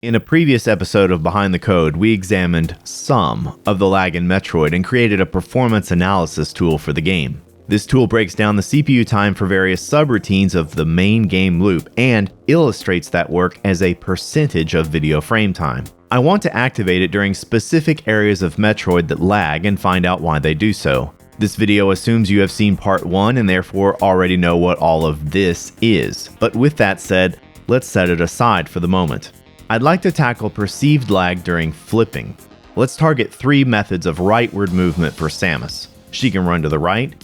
In a previous episode of Behind the Code, we examined some of the lag in Metroid and created a performance analysis tool for the game. This tool breaks down the CPU time for various subroutines of the main game loop and illustrates that work as a percentage of video frame time. I want to activate it during specific areas of Metroid that lag and find out why they do so. This video assumes you have seen part 1 and therefore already know what all of this is. But with that said, let's set it aside for the moment. I'd like to tackle perceived lag during flipping. Let's target 3 methods of rightward movement for Samus. She can run to the right,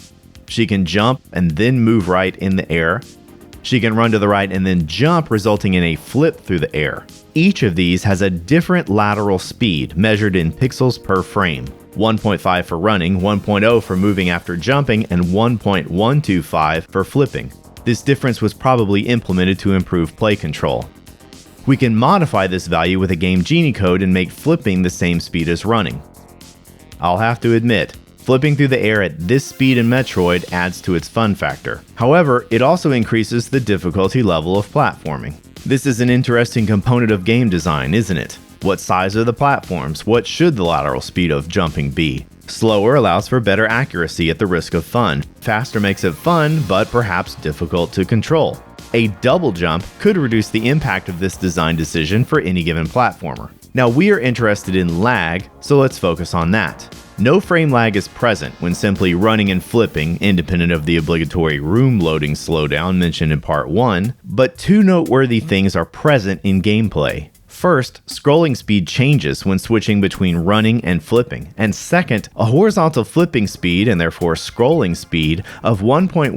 she can jump and then move right in the air, she can run to the right and then jump, resulting in a flip through the air. Each of these has a different lateral speed measured in pixels per frame. 1.5 for running, 1.0 for moving after jumping, and 1.125 for flipping. This difference was probably implemented to improve play control. We can modify this value with a Game Genie code and make flipping the same speed as running. I'll have to admit, flipping through the air at this speed in Metroid adds to its fun factor. However, it also increases the difficulty level of platforming. This is an interesting component of game design, isn't it? What size are the platforms? What should the lateral speed of jumping be? Slower allows for better accuracy at the risk of fun. Faster makes it fun, but perhaps difficult to control. A double jump could reduce the impact of this design decision for any given platformer. Now we are interested in lag, so let's focus on that. No frame lag is present when simply running and flipping, independent of the obligatory room loading slowdown mentioned in part 1, but 2 noteworthy things are present in gameplay. First, scrolling speed changes when switching between running and flipping, and second, a horizontal flipping speed, and therefore scrolling speed, of 1.125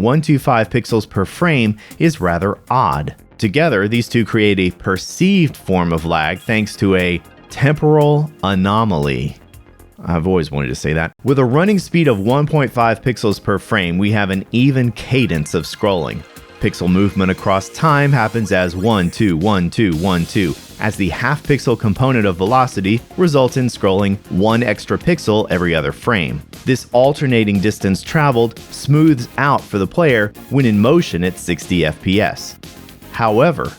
pixels per frame is rather odd. Together, these two create a perceived form of lag thanks to a temporal anomaly. I've always wanted to say that. With a running speed of 1.5 pixels per frame, we have an even cadence of scrolling. Pixel movement across time happens as 1, 2, 1, 2, 1, 2, as the half pixel component of velocity results in scrolling 1 extra pixel every other frame. This alternating distance traveled smooths out for the player when in motion at 60 FPS. However,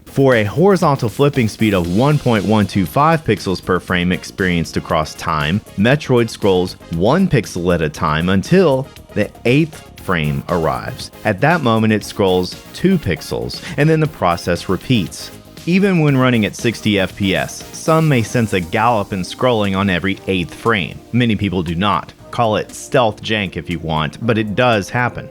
for a horizontal flipping speed of 1.125 pixels per frame experienced across time, Metroid scrolls 1 pixel at a time until the 8th frame arrives. At that moment, it scrolls 2 pixels, and then the process repeats. Even when running at 60 FPS, some may sense a gallop in scrolling on every 8th frame. Many people do not. Call it stealth jank if you want, but it does happen.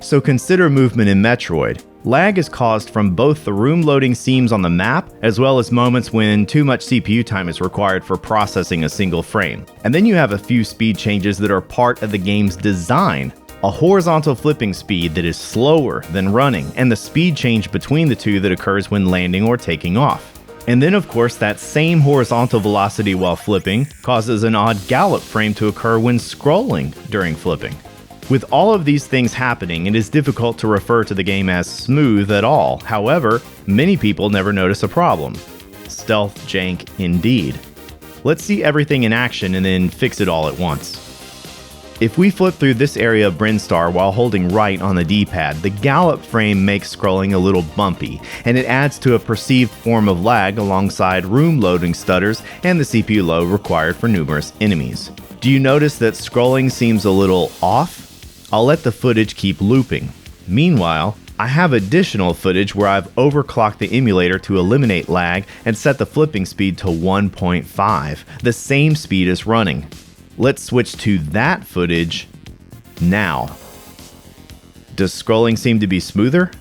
So consider movement in Metroid. Lag is caused from both the room loading seams on the map, as well as moments when too much CPU time is required for processing a single frame. And then you have a few speed changes that are part of the game's design. A horizontal flipping speed that is slower than running, and the speed change between the two that occurs when landing or taking off. And then of course that same horizontal velocity while flipping causes an odd gallop frame to occur when scrolling during flipping. With all of these things happening, it is difficult to refer to the game as smooth at all. However, many people never notice a problem. Stealth jank indeed. Let's see everything in action and then fix it all at once. If we flip through this area of Brinstar while holding right on the D-pad, the gallop frame makes scrolling a little bumpy, and it adds to a perceived form of lag alongside room loading stutters and the CPU load required for numerous enemies. Do you notice that scrolling seems a little off? I'll let the footage keep looping. Meanwhile, I have additional footage where I've overclocked the emulator to eliminate lag and set the flipping speed to 1.5, the same speed as running. Let's switch to that footage now. Does scrolling seem to be smoother?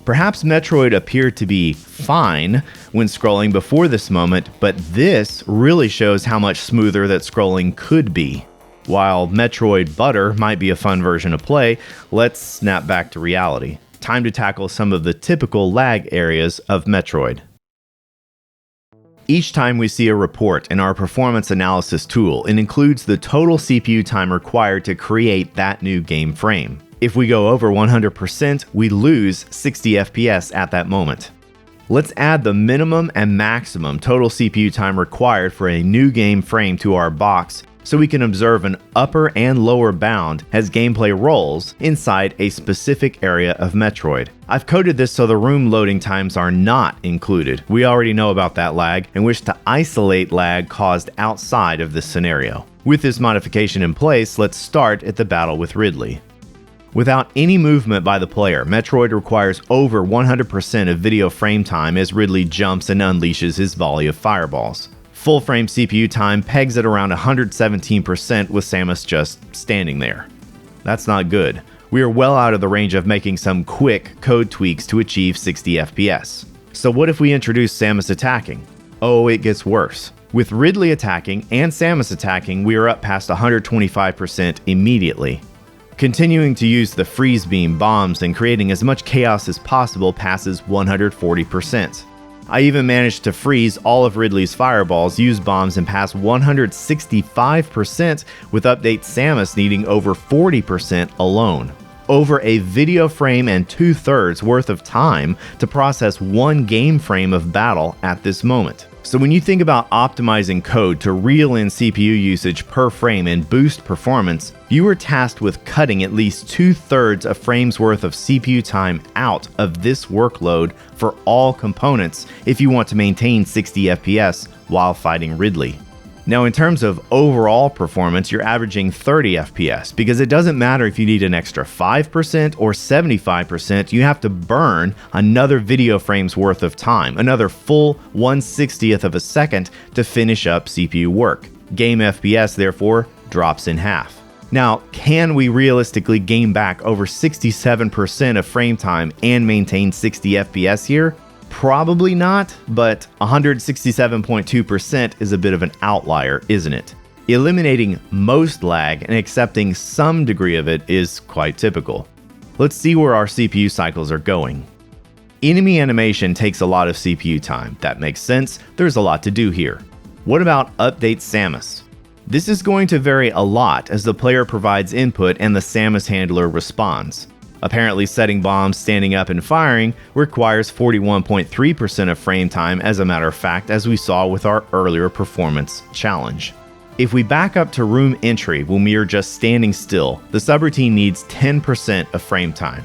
Perhaps Metroid appeared to be fine when scrolling before this moment, but this really shows how much smoother that scrolling could be. While Metroid Butter might be a fun version of play, let's snap back to reality. Time to tackle some of the typical lag areas of Metroid. Each time we see a report in our performance analysis tool, it includes the total CPU time required to create that new game frame. If we go over 100%, we lose 60 FPS at that moment. Let's add the minimum and maximum total CPU time required for a new game frame to our box so we can observe an upper and lower bound as gameplay rolls inside a specific area of Metroid. I've coded this so the room loading times are not included. We already know about that lag and wish to isolate lag caused outside of this scenario. With this modification in place, let's start at the battle with Ridley. Without any movement by the player, Metroid requires over 100% of video frame time as Ridley jumps and unleashes his volley of fireballs. Full frame CPU time pegs at around 117% with Samus just standing there. That's not good. We are well out of the range of making some quick code tweaks to achieve 60 FPS. So what if we introduce Samus attacking? Oh, it gets worse. With Ridley attacking and Samus attacking, we are up past 125% immediately. Continuing to use the freeze beam bombs and creating as much chaos as possible passes 140%. I even managed to freeze all of Ridley's fireballs, use bombs, and pass 165% with update Samus needing over 40% alone. Over a video frame and 2/3 worth of time to process one game frame of battle at this moment. So when you think about optimizing code to reel in CPU usage per frame and boost performance, you are tasked with cutting at least 2/3 of frames worth of CPU time out of this workload for all components if you want to maintain 60 FPS while fighting Ridley. Now in terms of overall performance, you're averaging 30 FPS because it doesn't matter if you need an extra 5% or 75%, you have to burn another video frames worth of time, another full 1/60th of a second to finish up CPU work. Game FPS therefore drops in half. Now, can we realistically gain back over 67% of frame time and maintain 60 FPS here? Probably not, but 167.2% is a bit of an outlier, isn't it? Eliminating most lag and accepting some degree of it is quite typical. Let's see where our CPU cycles are going. Enemy animation takes a lot of CPU time. That makes sense. There's a lot to do here. What about update Samus? This is going to vary a lot as the player provides input and the Samus handler responds. Apparently setting bombs, standing up, and firing requires 41.3% of frame time as a matter of fact, as we saw with our earlier performance challenge. If we back up to room entry when we are just standing still, the subroutine needs 10% of frame time.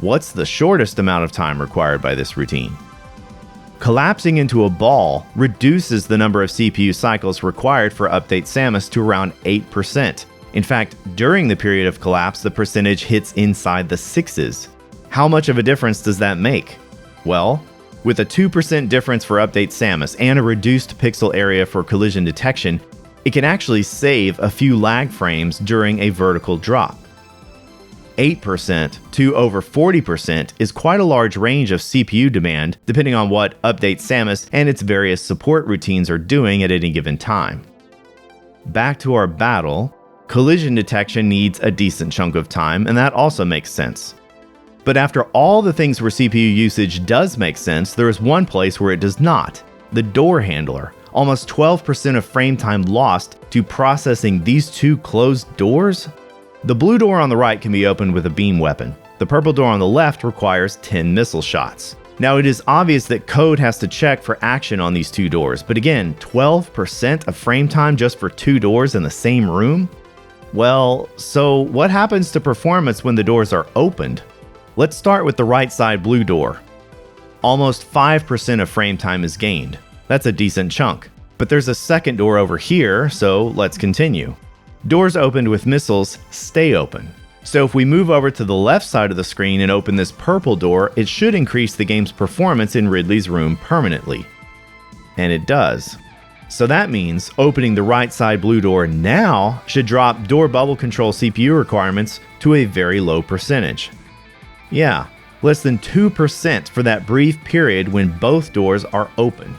What's the shortest amount of time required by this routine? Collapsing into a ball reduces the number of CPU cycles required for update Samus to around 8%. In fact, during the period of collapse, the percentage hits inside the sixes. How much of a difference does that make? Well, with a 2% difference for update Samus and a reduced pixel area for collision detection, it can actually save a few lag frames during a vertical drop. 8% to over 40% is quite a large range of CPU demand, depending on what update Samus and its various support routines are doing at any given time. Back to our battle. Collision detection needs a decent chunk of time, and that also makes sense. But after all the things where CPU usage does make sense, there is one place where it does not: the door handler. Almost 12% of frame time lost to processing these two closed doors? The blue door on the right can be opened with a beam weapon. The purple door on the left requires 10 missile shots. Now it is obvious that code has to check for action on these two doors, but again, 12% of frame time just for two doors in the same room? Well, so what happens to performance when the doors are opened? Let's start with the right side blue door. Almost 5% of frame time is gained. That's a decent chunk. But there's a second door over here, so let's continue. Doors opened with missiles stay open. So if we move over to the left side of the screen and open this purple door, it should increase the game's performance in Ridley's room permanently. And it does. So that means opening the right side blue door now should drop door bubble control CPU requirements to a very low percentage. Yeah, less than 2% for that brief period when both doors are open.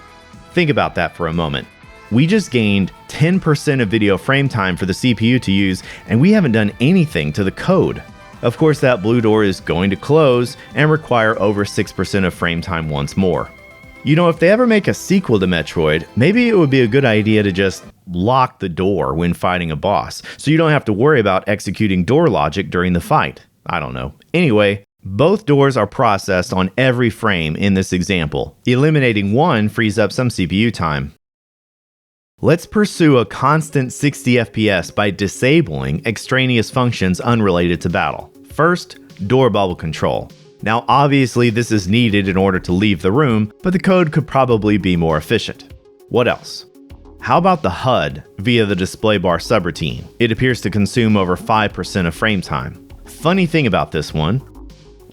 Think about that for a moment. We just gained 10% of video frame time for the CPU to use, and we haven't done anything to the code. Of course, that blue door is going to close and require over 6% of frame time once more. You know, if they ever make a sequel to Metroid, maybe it would be a good idea to just lock the door when fighting a boss, so you don't have to worry about executing door logic during the fight. I don't know. Anyway, both doors are processed on every frame in this example. Eliminating one frees up some CPU time. Let's pursue a constant 60 FPS by disabling extraneous functions unrelated to battle. First, door bubble control. Now obviously this is needed in order to leave the room, but the code could probably be more efficient. What else? How about the HUD via the display bar subroutine? It appears to consume over 5% of frame time. Funny thing about this one,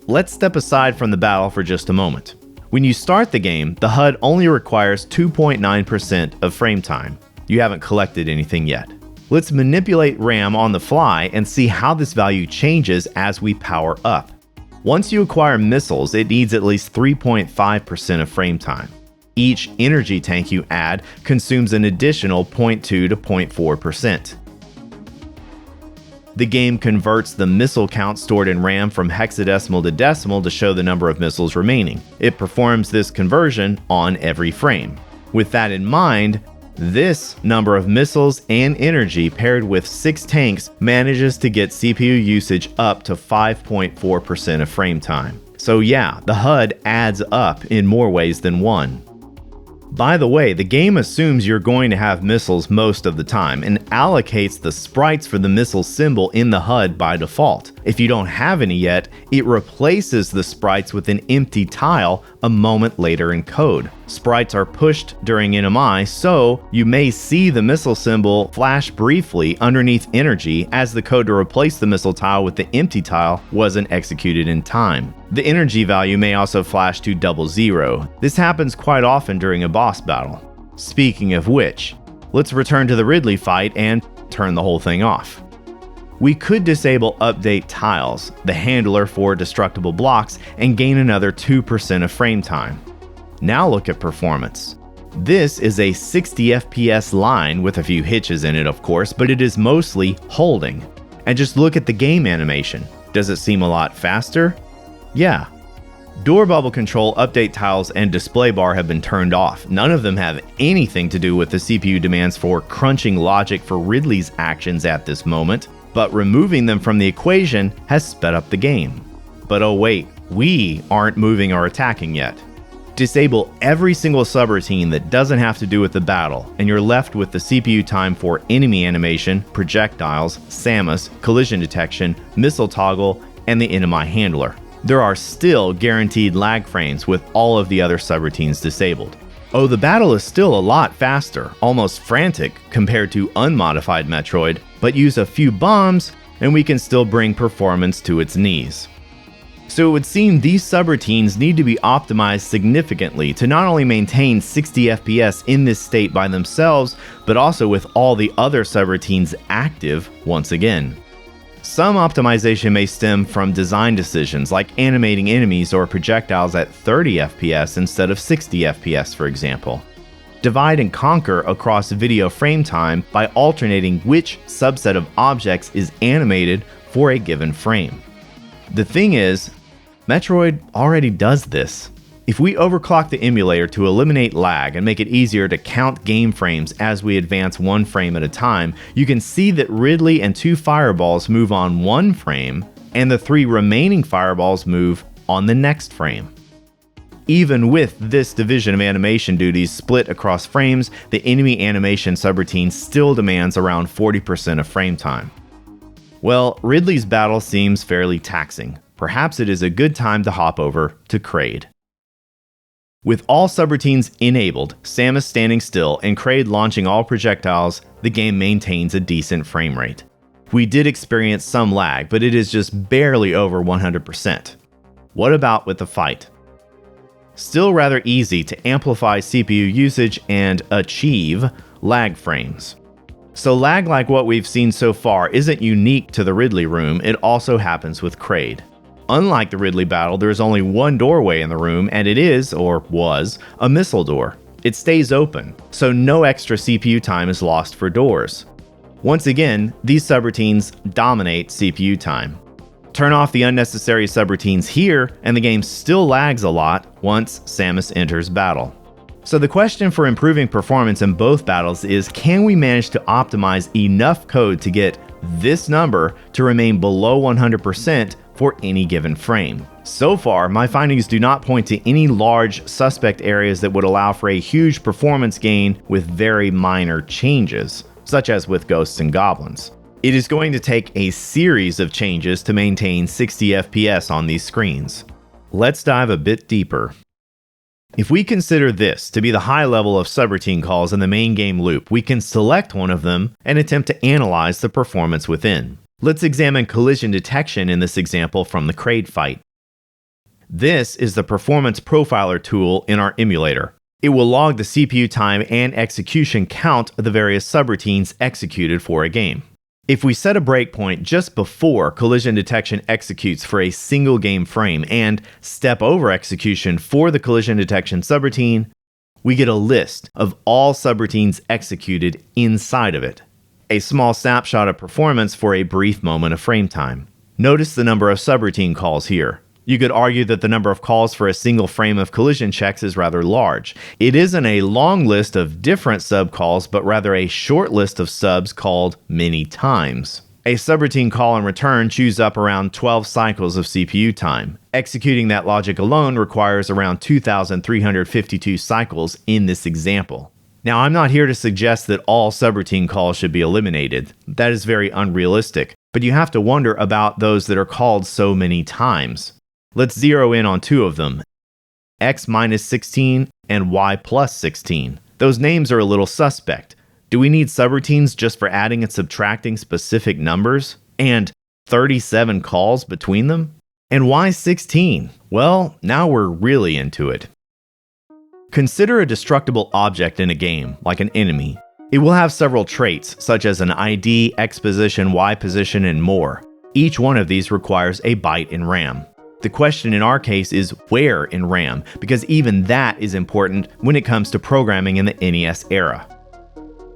let's step aside from the battle for just a moment. When you start the game, the HUD only requires 2.9% of frame time. You haven't collected anything yet. Let's manipulate RAM on the fly and see how this value changes as we power up. Once you acquire missiles, it needs at least 3.5% of frame time. Each energy tank you add consumes an additional 0.2 to 0.4%. The game converts the missile count stored in RAM from hexadecimal to decimal to show the number of missiles remaining. It performs this conversion on every frame. With that in mind, this number of missiles and energy paired with 6 tanks manages to get CPU usage up to 5.4% of frame time. So yeah, the HUD adds up in more ways than one. By the way, the game assumes you're going to have missiles most of the time and allocates the sprites for the missile symbol in the HUD by default. If you don't have any yet, it replaces the sprites with an empty tile a moment later in code. Sprites are pushed during NMI, so you may see the missile symbol flash briefly underneath energy as the code to replace the missile tile with the empty tile wasn't executed in time. The energy value may also flash to 00. This happens quite often during a boss battle. Speaking of which, let's return to the Ridley fight and turn the whole thing off. We could disable update tiles, the handler for destructible blocks, and gain another 2% of frame time. Now look at performance. This is a 60 FPS line with a few hitches in it, of course, but it is mostly holding. And just look at the game animation. Does it seem a lot faster? Yeah. Door bubble control, update tiles, and display bar have been turned off. None of them have anything to do with the CPU demands for crunching logic for Ridley's actions at this moment, but removing them from the equation has sped up the game. But oh wait, we aren't moving or attacking yet. Disable every single subroutine that doesn't have to do with the battle, and you're left with the CPU time for enemy animation, projectiles, SAMUS, collision detection, missile toggle, and the NMI handler. There are still guaranteed lag frames with all of the other subroutines disabled. Oh, the battle is still a lot faster, almost frantic compared to unmodified Metroid, but use a few bombs and we can still bring performance to its knees. So it would seem these subroutines need to be optimized significantly to not only maintain 60 FPS in this state by themselves, but also with all the other subroutines active once again. Some optimization may stem from design decisions like animating enemies or projectiles at 30 FPS instead of 60 FPS, for example. Divide and conquer across video frame time by alternating which subset of objects is animated for a given frame. The thing is, Metroid already does this. If we overclock the emulator to eliminate lag and make it easier to count game frames as we advance one frame at a time, you can see that Ridley and 2 fireballs move on one frame, and the 3 remaining fireballs move on the next frame. Even with this division of animation duties split across frames, the enemy animation subroutine still demands around 40% of frame time. Well, Ridley's battle seems fairly taxing. Perhaps it is a good time to hop over to Kraid. With all subroutines enabled, SAMUS standing still, and Kraid launching all projectiles, the game maintains a decent frame rate. We did experience some lag, but it is just barely over 100%. What about with the fight? Still rather easy to amplify CPU usage and achieve lag frames. So lag like what we've seen so far isn't unique to the Ridley room, it also happens with Kraid. Unlike the Ridley battle, there is only one doorway in the room, and it is, or was, a missile door. It stays open, so no extra CPU time is lost for doors. Once again, these subroutines dominate CPU time. Turn off the unnecessary subroutines here, and the game still lags a lot once SAMUS enters battle. So the question for improving performance in both battles is, can we manage to optimize enough code to get this number to remain below 100% for any given frame? So far, my findings do not point to any large suspect areas that would allow for a huge performance gain with very minor changes, such as with ghosts and goblins. It is going to take a series of changes to maintain 60 FPS on these screens. Let's dive a bit deeper. If we consider this to be the high level of subroutine calls in the main game loop, we can select one of them and attempt to analyze the performance within. Let's examine collision detection in this example from the Kraid fight. This is the performance profiler tool in our emulator. It will log the CPU time and execution count of the various subroutines executed for a game. If we set a breakpoint just before collision detection executes for a single game frame and step over execution for the collision detection subroutine, we get a list of all subroutines executed inside of it. A small snapshot of performance for a brief moment of frame time. Notice the number of subroutine calls here. You could argue that the number of calls for a single frame of collision checks is rather large. It isn't a long list of different sub calls, but rather a short list of subs called many times. A subroutine call and return chews up around 12 cycles of CPU time. Executing that logic alone requires around 2,352 cycles in this example. Now, I'm not here to suggest that all subroutine calls should be eliminated. That is very unrealistic, but you have to wonder about those that are called so many times. Let's zero in on two of them, x-16 and y+16. Those names are a little suspect. Do we need subroutines just for adding and subtracting specific numbers? And 37 calls between them? And y16? Well, now we're really into it. Consider a destructible object in a game, like an enemy. It will have several traits, such as an ID, X position, Y position, and more. Each one of these requires a byte in RAM. The question in our case is where in RAM, because even that is important when it comes to programming in the NES era.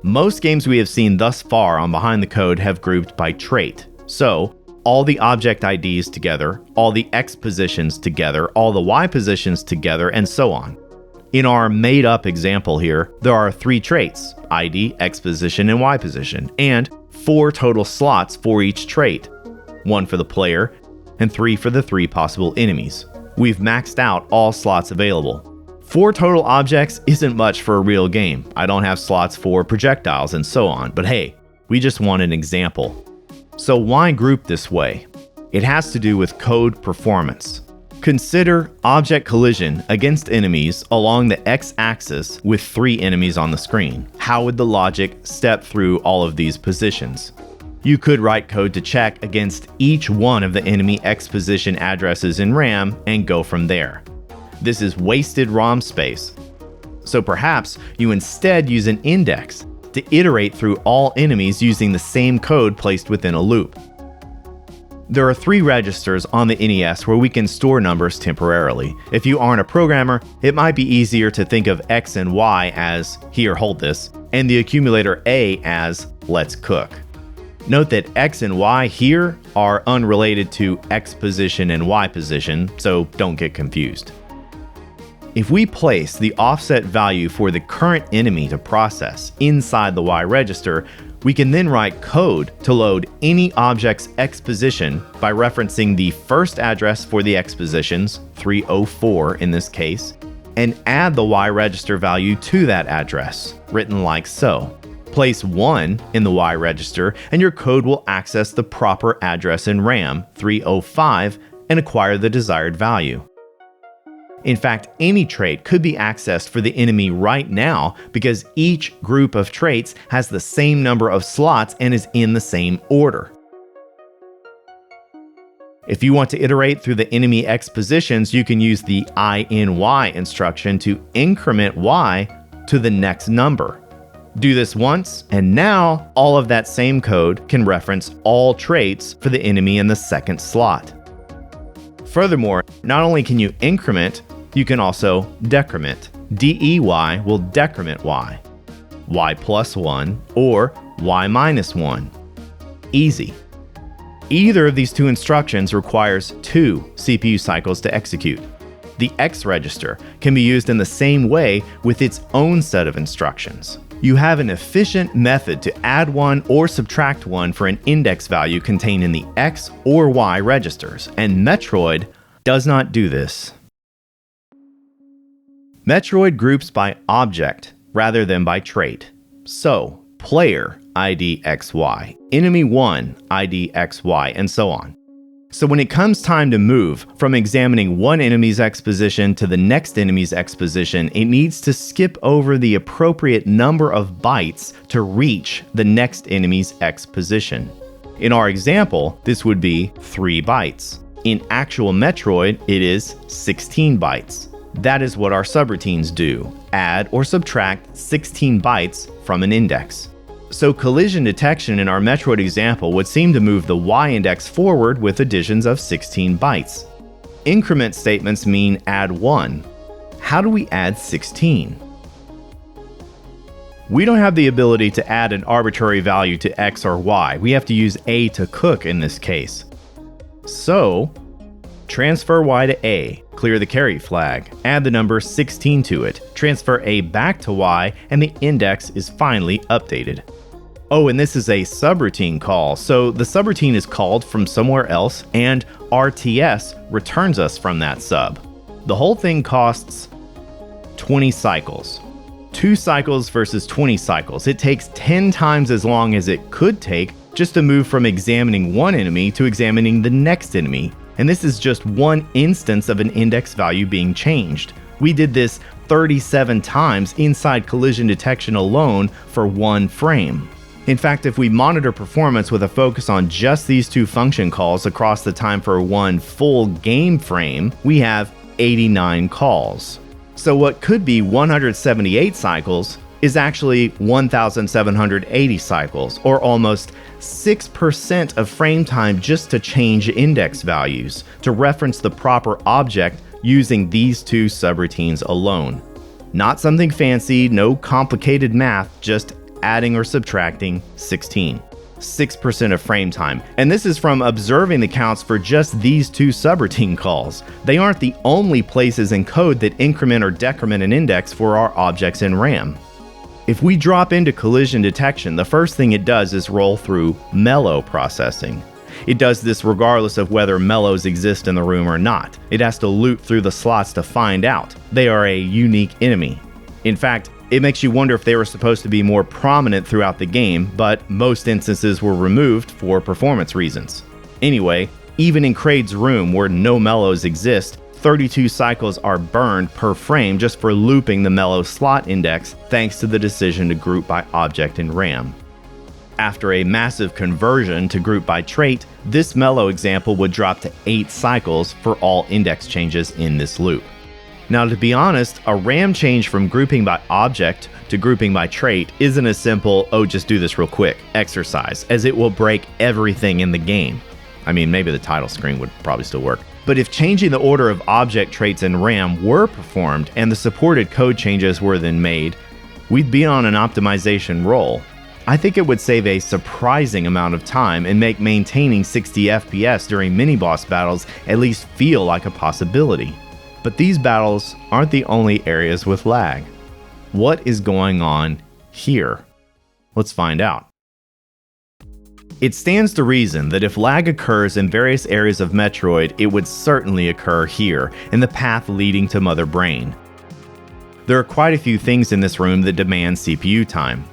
Most games we have seen thus far on Behind the Code have grouped by trait. So, all the object IDs together, all the X positions together, all the Y positions together, and so on. In our made-up example here, there are 3 traits, ID, X position, and Y position, and 4 total slots for each trait, 1 for the player, and 3 for the 3 possible enemies. We've maxed out all slots available. 4 total objects isn't much for a real game. I don't have slots for projectiles and so on, but hey, we just want an example. So why group this way? It has to do with code performance. Consider object collision against enemies along the x-axis with 3 enemies on the screen. How would the logic step through all of these positions? You could write code to check against each one of the enemy X position addresses in RAM and go from there. This is wasted ROM space. So perhaps you instead use an index to iterate through all enemies using the same code placed within a loop. There are 3 registers on the NES where we can store numbers temporarily. If you aren't a programmer, it might be easier to think of X and Y as, here, hold this, and the accumulator A as, let's cook. Note that X and Y here are unrelated to X position and Y position, so don't get confused. If we place the offset value for the current enemy to process inside the Y register, we can then write code to load any object's X position by referencing the first address for the X positions, 304 in this case, and add the Y register value to that address, written like so. Place 1 in the Y register and your code will access the proper address in RAM, 305, and acquire the desired value. In fact, any trait could be accessed for the enemy right now because each group of traits has the same number of slots and is in the same order. If you want to iterate through the enemy X positions, you can use the INY instruction to increment Y to the next number. Do this once, and now all of that same code can reference all traits for the enemy in the second slot. Furthermore, not only can you increment, you can also decrement. DEY will decrement Y, Y+1, or Y-1. Easy. Either of these 2 instructions requires 2 CPU cycles to execute. The X register can be used in the same way with its own set of instructions. You have an efficient method to add 1 or subtract 1 for an index value contained in the X or Y registers, and Metroid does not do this. Metroid groups by object rather than by trait. So, player ID XY, enemy 1 ID XY, and so on. So when it comes time to move from examining one enemy's X position to the next enemy's X position, it needs to skip over the appropriate number of bytes to reach the next enemy's X position. In our example, this would be 3 bytes. In actual Metroid, it is 16 bytes. That is what our subroutines do: add or subtract 16 bytes from an index. So collision detection in our Metroid example would seem to move the Y index forward with additions of 16 bytes. Increment statements mean add 1. How do we add 16? We don't have the ability to add an arbitrary value to X or Y. We have to use A to cook in this case. So, transfer Y to A, clear the carry flag, add the number 16 to it, transfer A back to Y, and the index is finally updated. Oh, and this is a subroutine call, so the subroutine is called from somewhere else, and RTS returns us from that sub. The whole thing costs 20 cycles. 2 cycles versus 20 cycles. It takes 10 times as long as it could take just to move from examining one enemy to examining the next enemy. And this is just one instance of an index value being changed. We did this 37 times inside collision detection alone for one frame. In fact, if we monitor performance with a focus on just these 2 function calls across the time for one full game frame, we have 89 calls. So what could be 178 cycles is actually 1,780 cycles, or almost 6% of frame time just to change index values, to reference the proper object using these 2 subroutines alone. Not something fancy, no complicated math, just adding or subtracting 16. 6% of frame time. And this is from observing the counts for just these 2 subroutine calls. They aren't the only places in code that increment or decrement an index for our objects in RAM. If we drop into collision detection, the first thing it does is roll through mellow processing. It does this regardless of whether mellows exist in the room or not. It has to loop through the slots to find out. They are a unique enemy. In fact, it makes you wonder if they were supposed to be more prominent throughout the game, but most instances were removed for performance reasons. Anyway, even in Kraid's room where no mellows exist, 32 cycles are burned per frame just for looping the mellow slot index thanks to the decision to group by object in RAM. After a massive conversion to group by trait, this mellow example would drop to 8 cycles for all index changes in this loop. Now, to be honest, a RAM change from grouping by object to grouping by trait isn't a simple, oh, just do this real quick exercise, as it will break everything in the game. I mean, maybe the title screen would probably still work. But if changing the order of object traits in RAM were performed and the supported code changes were then made, we'd be on an optimization roll. I think it would save a surprising amount of time and make maintaining 60 FPS during mini-boss battles at least feel like a possibility. But these battles aren't the only areas with lag. What is going on here? Let's find out. It stands to reason that if lag occurs in various areas of Metroid, it would certainly occur here, in the path leading to Mother Brain. There are quite a few things in this room that demand CPU time.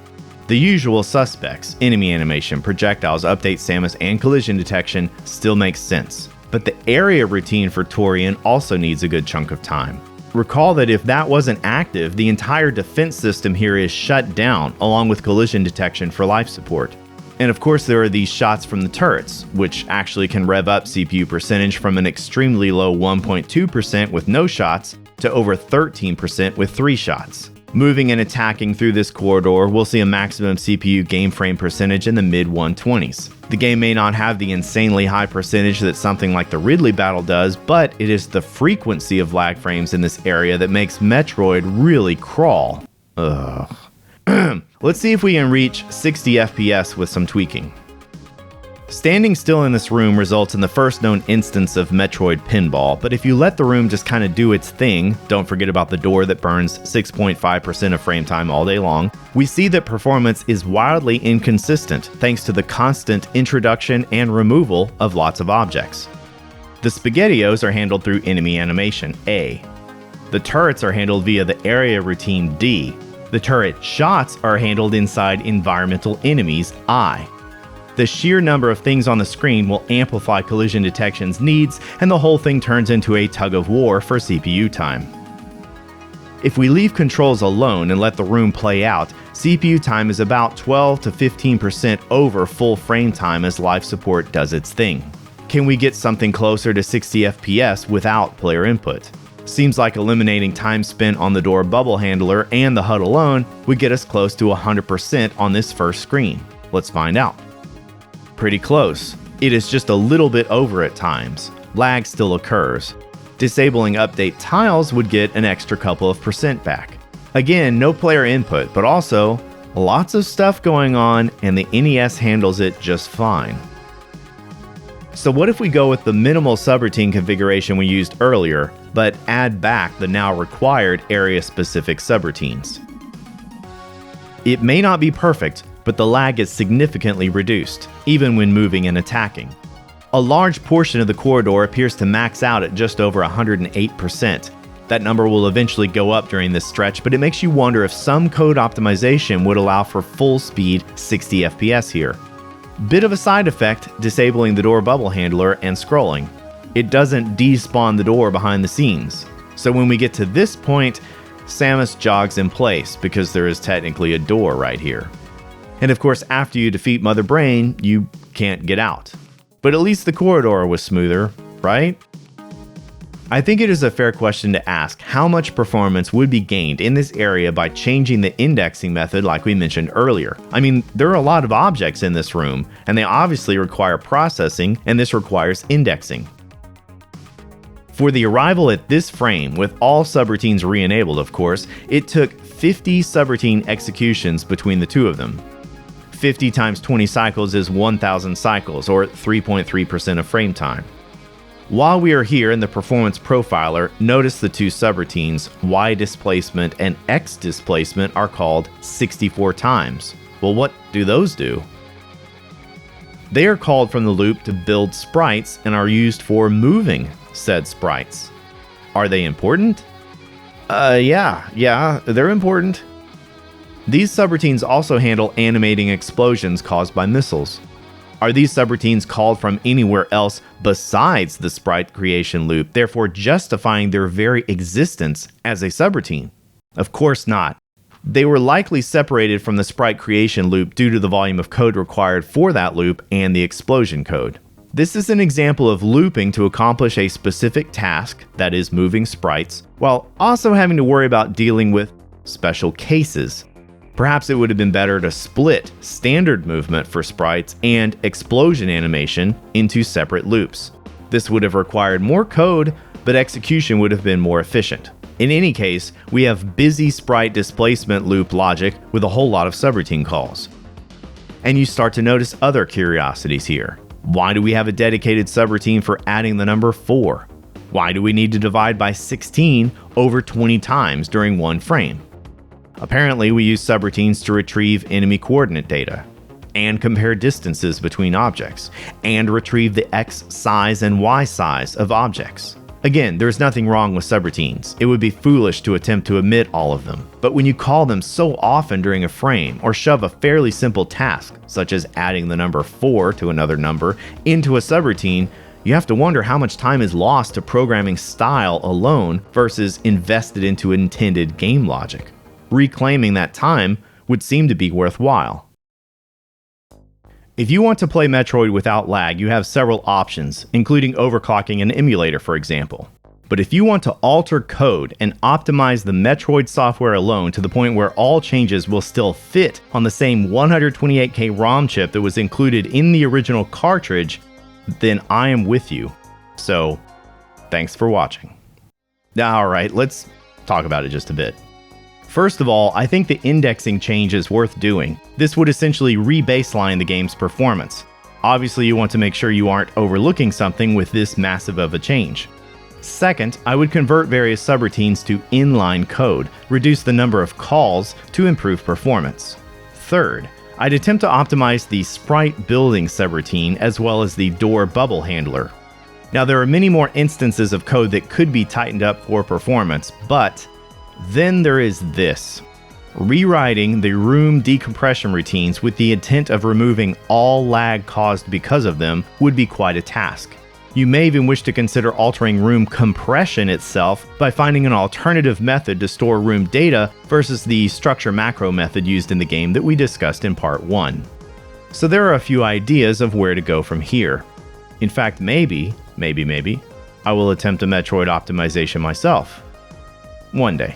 The usual suspects, enemy animation, projectiles, update Samus, and collision detection still makes sense. But the area routine for Torian also needs a good chunk of time. Recall that if that wasn't active, the entire defense system here is shut down, along with collision detection for life support. And of course there are these shots from the turrets, which actually can rev up CPU percentage from an extremely low 1.2% with no shots to over 13% with 3 shots. Moving and attacking through this corridor, we'll see a maximum CPU game frame percentage in the mid-120s. The game may not have the insanely high percentage that something like the Ridley battle does, but it is the frequency of lag frames in this area that makes Metroid really crawl. Ugh. Let's see if we can reach 60 FPS with some tweaking. Standing still in this room results in the first known instance of Metroid pinball, but if you let the room just kind of do its thing, don't forget about the door that burns 6.5% of frame time all day long, we see that performance is wildly inconsistent thanks to the constant introduction and removal of lots of objects. The SpaghettiOs are handled through enemy animation, A. The turrets are handled via the area routine, D. The turret shots are handled inside environmental enemies, I. The sheer number of things on the screen will amplify collision detection's needs, and the whole thing turns into a tug of war for CPU time. If we leave controls alone and let the room play out, CPU time is about 12 to 15% over full frame time as life support does its thing. Can we get something closer to 60 FPS without player input? Seems like eliminating time spent on the door bubble handler and the HUD alone would get us close to 100% on this first screen. Let's find out. Pretty close. It is just a little bit over at times. Lag still occurs. Disabling update tiles would get an extra couple of percent back. Again, no player input, but also lots of stuff going on, and the NES handles it just fine. So what if we go with the minimal subroutine configuration we used earlier, but add back the now required area-specific subroutines? It may not be perfect, but the lag is significantly reduced, even when moving and attacking. A large portion of the corridor appears to max out at just over 108%. That number will eventually go up during this stretch, but it makes you wonder if some code optimization would allow for full-speed 60 FPS here. Bit of a side effect, disabling the door bubble handler and scrolling. It doesn't despawn the door behind the scenes. So when we get to this point, Samus jogs in place because there is technically a door right here. And of course, after you defeat Mother Brain, you can't get out. But at least the corridor was smoother, right? I think it is a fair question to ask how much performance would be gained in this area by changing the indexing method like we mentioned earlier. I mean, there are a lot of objects in this room, and they obviously require processing, and this requires indexing. For the arrival at this frame, with all subroutines re-enabled of course, it took 50 subroutine executions between the two of them. 50 times 20 cycles is 1,000 cycles, or 3.3% of frame time. While we are here in the performance profiler, notice the two subroutines, Y displacement and X displacement, are called 64 times. Well, what do those do? They are called from the loop to build sprites and are used for moving said sprites. Are they important? Yeah, they're important. These subroutines also handle animating explosions caused by missiles. Are these subroutines called from anywhere else besides the sprite creation loop, therefore justifying their very existence as a subroutine? Of course not. They were likely separated from the sprite creation loop due to the volume of code required for that loop and the explosion code. This is an example of looping to accomplish a specific task, that is moving sprites, while also having to worry about dealing with special cases. Perhaps it would have been better to split standard movement for sprites and explosion animation into separate loops. This would have required more code, but execution would have been more efficient. In any case, we have busy sprite displacement loop logic with a whole lot of subroutine calls. And you start to notice other curiosities here. Why do we have a dedicated subroutine for adding the number 4? Why do we need to divide by 16 over 20 times during one frame? Apparently, we use subroutines to retrieve enemy coordinate data, and compare distances between objects, and retrieve the X size and Y size of objects. Again, there's nothing wrong with subroutines. It would be foolish to attempt to omit all of them. But when you call them so often during a frame, or shove a fairly simple task, such as adding the number 4 to another number, into a subroutine, you have to wonder how much time is lost to programming style alone versus invested into intended game logic. Reclaiming that time would seem to be worthwhile. If you want to play Metroid without lag, you have several options, including overclocking an emulator, for example. But if you want to alter code and optimize the Metroid software alone to the point where all changes will still fit on the same 128K ROM chip that was included in the original cartridge, then I am with you. So, thanks for watching. Alright, let's talk about it just a bit. First of all, I think the indexing change is worth doing. This would essentially re-baseline the game's performance. Obviously, you want to make sure you aren't overlooking something with this massive of a change. Second, I would convert various subroutines to inline code, reduce the number of calls to improve performance. Third, I'd attempt to optimize the sprite building subroutine as well as the door bubble handler. Now, there are many more instances of code that could be tightened up for performance, but then there is this. Rewriting the room decompression routines with the intent of removing all lag caused because of them would be quite a task. You may even wish to consider altering room compression itself by finding an alternative method to store room data versus the structure macro method used in the game that we discussed in part 1. So there are a few ideas of where to go from here. In fact, maybe, I will attempt a Metroid optimization myself. One day.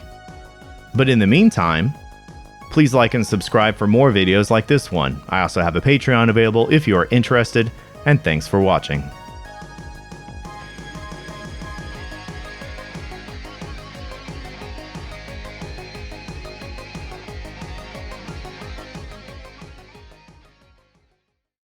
But in the meantime, please like and subscribe for more videos like this one. I also have a Patreon available if you are interested, and thanks for watching.